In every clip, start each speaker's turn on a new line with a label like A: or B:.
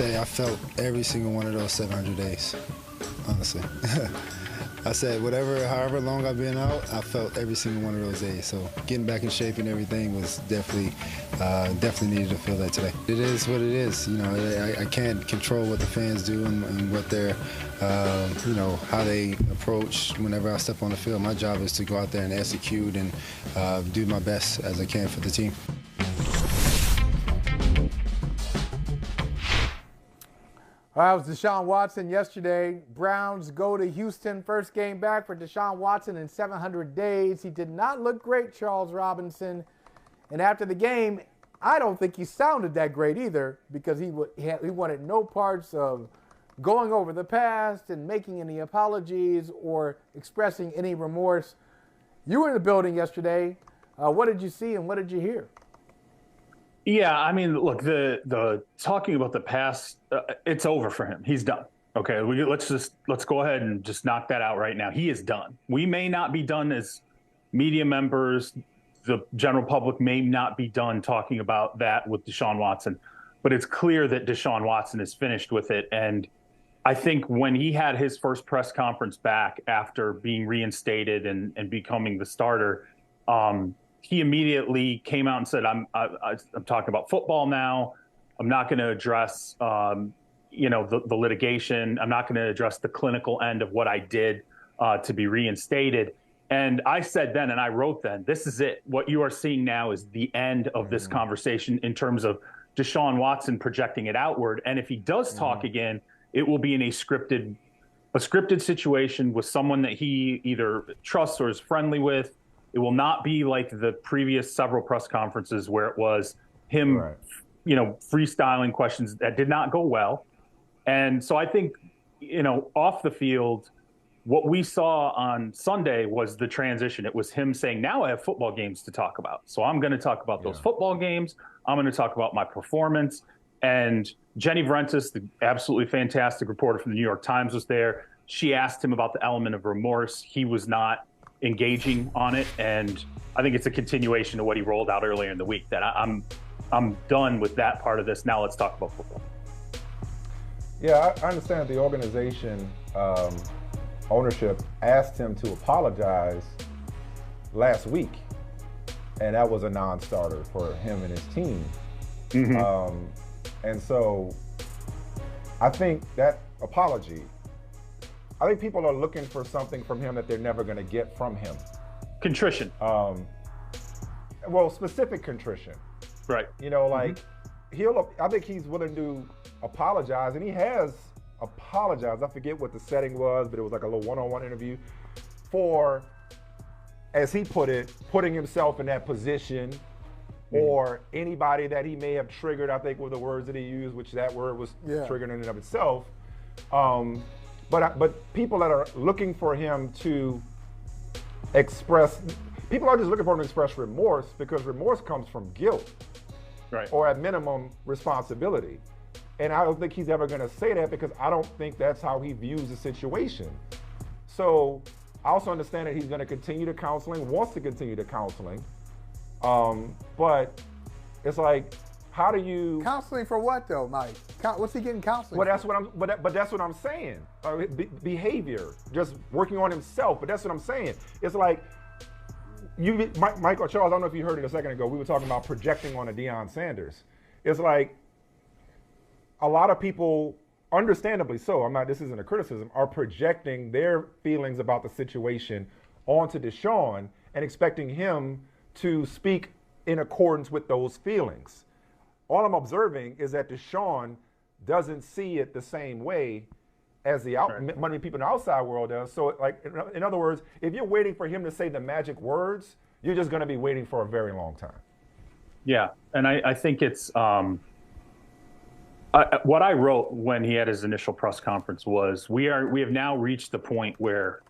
A: say I felt every single one of those 700 days, honestly. I said however long I've been out, I felt every single one of those days. So getting back in shape and everything was definitely needed to feel that today. It is what it is. You know, I can't control what the fans do and what their, how they approach whenever I step on the field. My job is to go out there and execute and do my best as I can for the team.
B: It was Deshaun Watson yesterday. Browns go to Houston. First game back for Deshaun Watson in 700 days. He did not look great, Charles Robinson. And after the game, I don't think he sounded that great either, because he wanted no parts of going over the past and making any apologies or expressing any remorse. You were in the building yesterday. What did you see and what did you hear?
C: Yeah, I mean, look, the talking about the past, it's over for him. He's done. Okay, let's go ahead and just knock that out right now. He is done. We may not be done as media members. The general public may not be done talking about that with Deshaun Watson, but it's clear that Deshaun Watson is finished with it. And I think when he had his first press conference back after being reinstated and becoming the starter, he immediately came out and said, I'm talking about football now. I'm not going to address, the litigation. I'm not going to address the clinical end of what I did to be reinstated. And I said then, and I wrote then, this is it. What you are seeing now is the end of this conversation in terms of Deshaun Watson projecting it outward. And if he does talk again, it will be in a scripted situation with someone that he either trusts or is friendly with. It will not be like the previous several press conferences where it was him, freestyling questions that did not go well. And so I think, off the field, what we saw on Sunday was the transition. It was him saying, now I have football games to talk about. So I'm going to talk about those football games. I'm going to talk about my performance. And Jenny Vrentas, the absolutely fantastic reporter from the New York Times, was there. She asked him about the element of remorse. He was not engaging on it, and I think it's a continuation of what he rolled out earlier in the week, that I'm done with that part of this. Now let's talk about football.
D: Yeah, I understand the organization ownership asked him to apologize last week, and that was a non-starter for him and his team. And so I think that apology, I think people are looking for something from him that they're never going to get from him.
C: Contrition.
D: Well, specific contrition.
C: Right.
D: I think he's willing to apologize, and he has apologized. I forget what the setting was, but it was like a little one-on-one interview for, as he put it, putting himself in that position, or anybody that he may have triggered, I think were the words that he used, which that word was triggering in and of itself. But people that are looking for him to express, people are just looking for him to express remorse, because remorse comes from guilt, or at minimum responsibility. And I don't think he's ever going to say that, because I don't think that's how he views the situation. So I also understand that he's going to continue the counseling, wants to continue the counseling. But it's like, how do you
B: counseling for what though, Mike? What's he getting counseling?
D: Well, that's what I'm. But that's what I'm saying. Behavior, just working on himself. But that's what I'm saying. It's like Mike or Charles. I don't know if you heard it a second ago. We were talking about projecting on a Deion Sanders. It's like a lot of people, understandably so. This isn't a criticism. Are projecting their feelings about the situation onto Deshaun and expecting him to speak in accordance with those feelings. All I'm observing is that Deshaun doesn't see it the same way as many people in the outside world does. So, like, in other words, if you're waiting for him to say the magic words, you're just going to be waiting for a very long time.
C: Yeah, and I think it's what I wrote when he had his initial press conference was, we have now reached the point where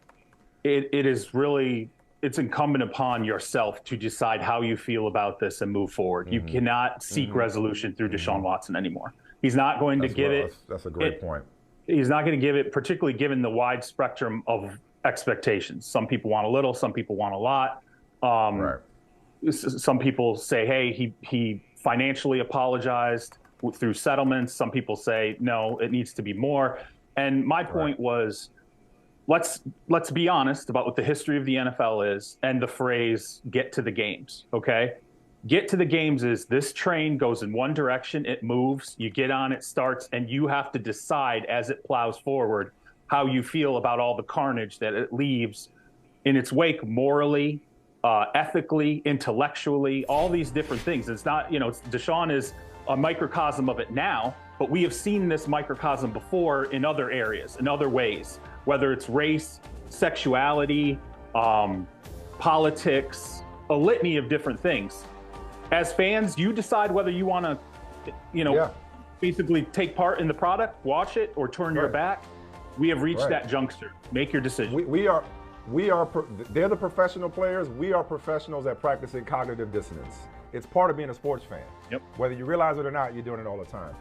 C: it is really, it's incumbent upon yourself to decide how you feel about this and move forward. You cannot seek resolution through Deshaun Watson anymore. He's not going to give it.
D: That's a great point.
C: He's not going to give it, particularly given the wide spectrum of expectations. Some people want a little, some people want a lot. Some people say, hey, he financially apologized. through settlements. Some people say, no, it needs to be more. And my point was, let's be honest about what the history of the NFL is and the phrase get to the games, okay? Get to the games is this train goes in one direction, it moves, you get on, it starts, and you have to decide as it plows forward how you feel about all the carnage that it leaves in its wake morally, ethically, intellectually, all these different things. It's not, Deshaun is a microcosm of it now, but we have seen this microcosm before in other areas, in other ways, whether it's race, sexuality, politics, a litany of different things. As fans, you decide whether you want to, basically take part in the product, watch it, or turn your back. We have reached that juncture. Make your decision.
D: They're the professional players. We are professionals at practicing cognitive dissonance. It's part of being a sports fan.
C: Yep.
D: Whether you realize it or not, you're doing it all the time.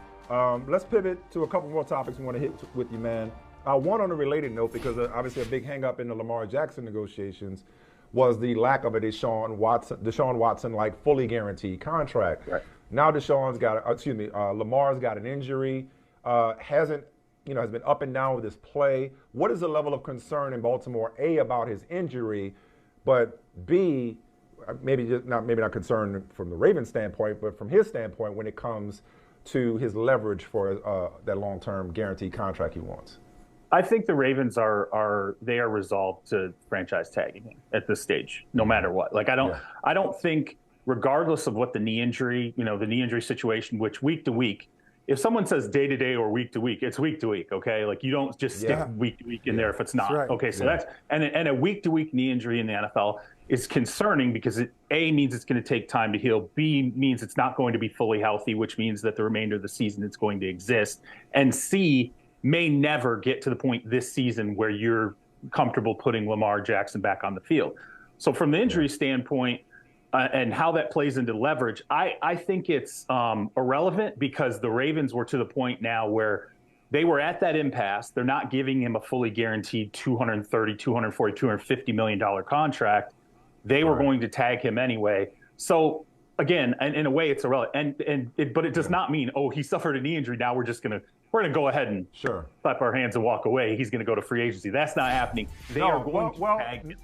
D: Let's pivot to a couple more topics we want to hit with you, man. One on a related note, because obviously a big hang-up in the Lamar Jackson negotiations was the lack of a Deshaun Watson like fully guaranteed contract.
C: Right.
D: Now Lamar's got an injury, has been up and down with his play. What is the level of concern in Baltimore, A, about his injury, but B, maybe not concerned from the Ravens standpoint, but from his standpoint when it comes to his leverage for that long-term guaranteed contract he wants?
C: I think the Ravens are resolved to franchise tagging him at this stage, no matter what. Like I don't think, regardless of what the knee injury situation, which week to week, if someone says day to day or week to week, it's week to week, okay? Like you don't just stick week to week in there if it's not.
B: Right.
C: Okay, so that's and a week to week knee injury in the NFL is concerning because it A, means it's going to take time to heal, B, means it's not going to be fully healthy, which means that the remainder of the season it's going to exist, and C, may never get to the point this season where you're comfortable putting Lamar Jackson back on the field. So from the injury standpoint and how that plays into leverage, I think it's irrelevant because the Ravens were to the point now where they were at that impasse. They're not giving him a fully guaranteed $230, $240, $250 million contract. They were going to tag him anyway. So again, and in a way it's irrelevant. But it does not mean, he suffered a knee injury. Now we're going to go ahead and clap our hands and walk away. He's going to go to free agency. That's not happening. They are going to tag him.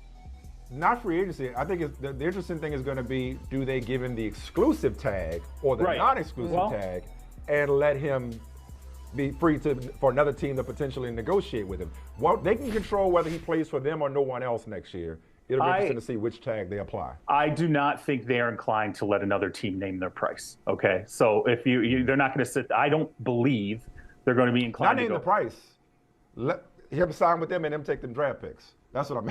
D: Not free agency. I think the interesting thing is going to be, do they give him the exclusive tag or the non-exclusive tag and let him be free for another team to potentially negotiate with him? Well, they can control whether he plays for them or no one else next year. It'll be interesting to see which tag they apply.
C: I do not think they are inclined to let another team name their price. Okay, so if they're not going to sit. I don't believe they're going to be inclined.
D: Not name the price. Let him sign with them and them take them draft picks. That's what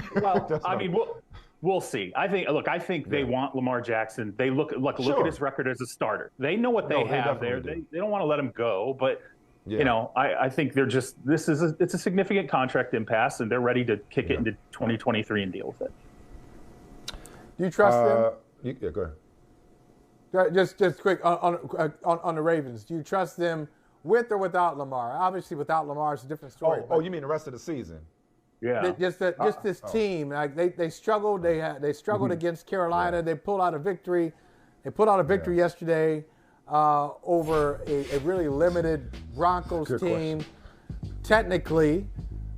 D: I mean.
C: Well, we'll see. I think they want Lamar Jackson. They look at his record as a starter. They know what they have there. They don't want to let him go, but. I think it's a significant contract impasse, and they're ready to kick it into 2023 and deal with it.
B: Do you trust them?
D: Go
B: ahead. Just quick on the Ravens. Do you trust them with or without Lamar? Obviously, without Lamar, it's a different story.
D: You mean the rest of the season?
C: Yeah.
B: Just this team. Like they struggled. They struggled against Carolina. They pulled out a victory. They pulled out a victory yesterday over a really limited Broncos team. Technically.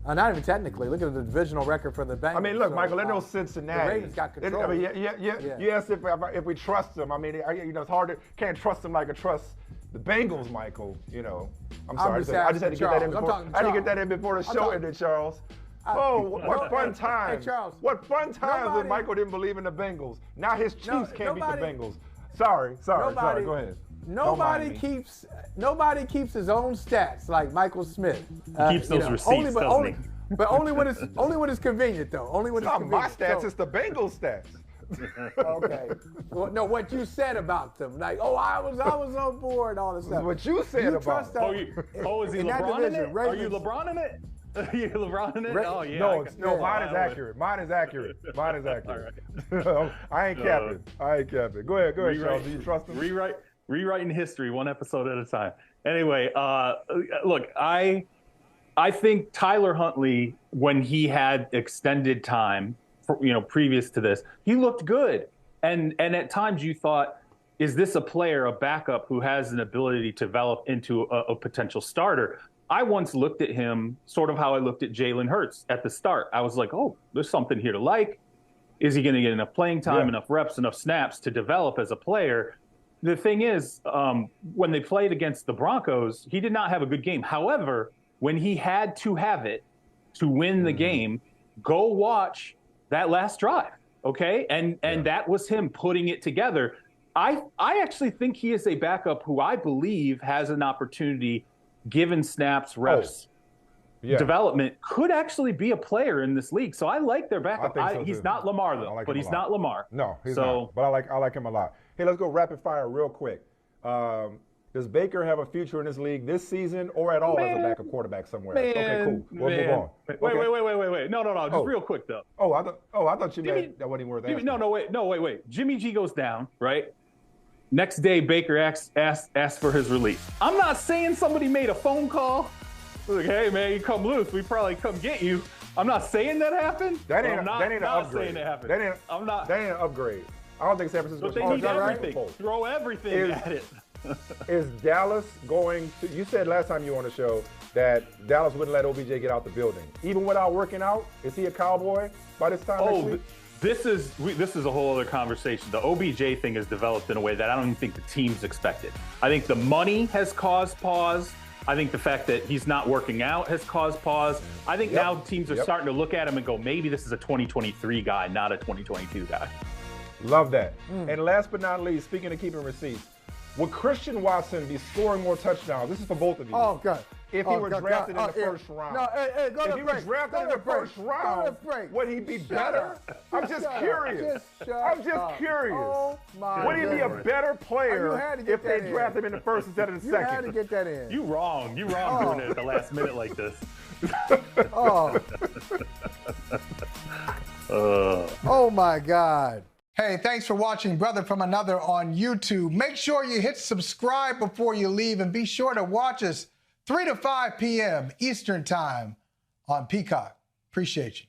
B: Not even technically. Look at the divisional record for the Bengals.
D: I mean, look, Michael, they know Cincinnati.
B: The Ravens got control.
D: You asked if we trust them. I mean, it's hard can't trust them like I trust the Bengals, Michael. I'm sorry. I just had to get that in before. I had to get that in before the show ended, Charles. What fun times.
B: Hey, Charles.
D: What fun times when Michael didn't believe in the Bengals. Now his Chiefs can't beat the Bengals. Sorry. Go ahead.
B: Nobody keeps his own stats like Michael Smith.
C: He keeps those receipts,
B: but only when it's convenient, though. Only when it's
D: not
B: convenient.
D: My stats, it's the Bengals stats.
B: Okay. Well, no, what you said about them, like, I was on board, all this stuff.
D: What you said about them.
C: Is he LeBron in it? Are you LeBron in it? Are you LeBron in it? Oh yeah.
D: No, mine is accurate. Mine is accurate. Right. I ain't capping. Go ahead, Charles. Do you trust him?
C: Rewriting history one episode at a time. Anyway, look, I think Tyler Huntley, when he had extended time, previous to this, he looked good, and at times you thought, is this a player, a backup who has an ability to develop into a potential starter? I once looked at him sort of how I looked at Jalen Hurts at the start. I was like, oh, there's something here to like. Is he going to get enough playing time, enough reps, enough snaps to develop as a player? The thing is, when they played against the Broncos, he did not have a good game. However, when he had to have it to win the game, go watch that last drive, okay? And that was him putting it together. I actually think he is a backup who I believe has an opportunity, given snaps, reps, development, could actually be a player in this league. So I like their backup. He's not Lamar, though, but he's not Lamar.
D: No, he's not. But I like him a lot. Hey, let's go rapid fire real quick. Does Baker have a future in this league this season or at all as a backup quarterback somewhere? Okay, cool. We'll move on.
C: Wait. No. Just real quick, though.
D: I thought you meant that wasn't worth asking.
C: No, wait. Jimmy G goes down, right? Next day, Baker asks for his release. I'm not saying somebody made a phone call. Like, hey, man, you come loose. We probably come get you. I'm not saying that happened.
D: That ain't an upgrade.
C: Saying it happened.
D: That ain't an upgrade. I don't think San Francisco.
C: But they need everything. Throw everything at it.
D: Is Dallas going to? You said last time you were on the show that Dallas wouldn't let OBJ get out the building, even without working out. Is he a Cowboy by this time next week?
C: This is a whole other conversation. The OBJ thing has developed in a way that I don't even think the teams expected. I think the money has caused pause. I think the fact that he's not working out has caused pause. I think now teams are starting to look at him and go, maybe this is a 2023 guy, not a 2022 guy.
D: Love that. And last but not least, speaking of keeping receipts, would Christian Watson be scoring more touchdowns? This is for both of you.
B: Oh, God.
D: If he were drafted in the first round.
B: No, hey, go to break.
D: If he was drafted in the first round, would he be better? I'm just curious. I'm just curious.
B: Oh, my
D: would he be a better player if they drafted him in the first instead of the second?
B: You had to get that in.
C: You wrong doing it at the last minute like this.
B: Oh, my God. Hey, thanks for watching Brother from Another on YouTube. Make sure you hit subscribe before you leave, and be sure to watch us 3 to 5 p.m. Eastern Time on Peacock. Appreciate you.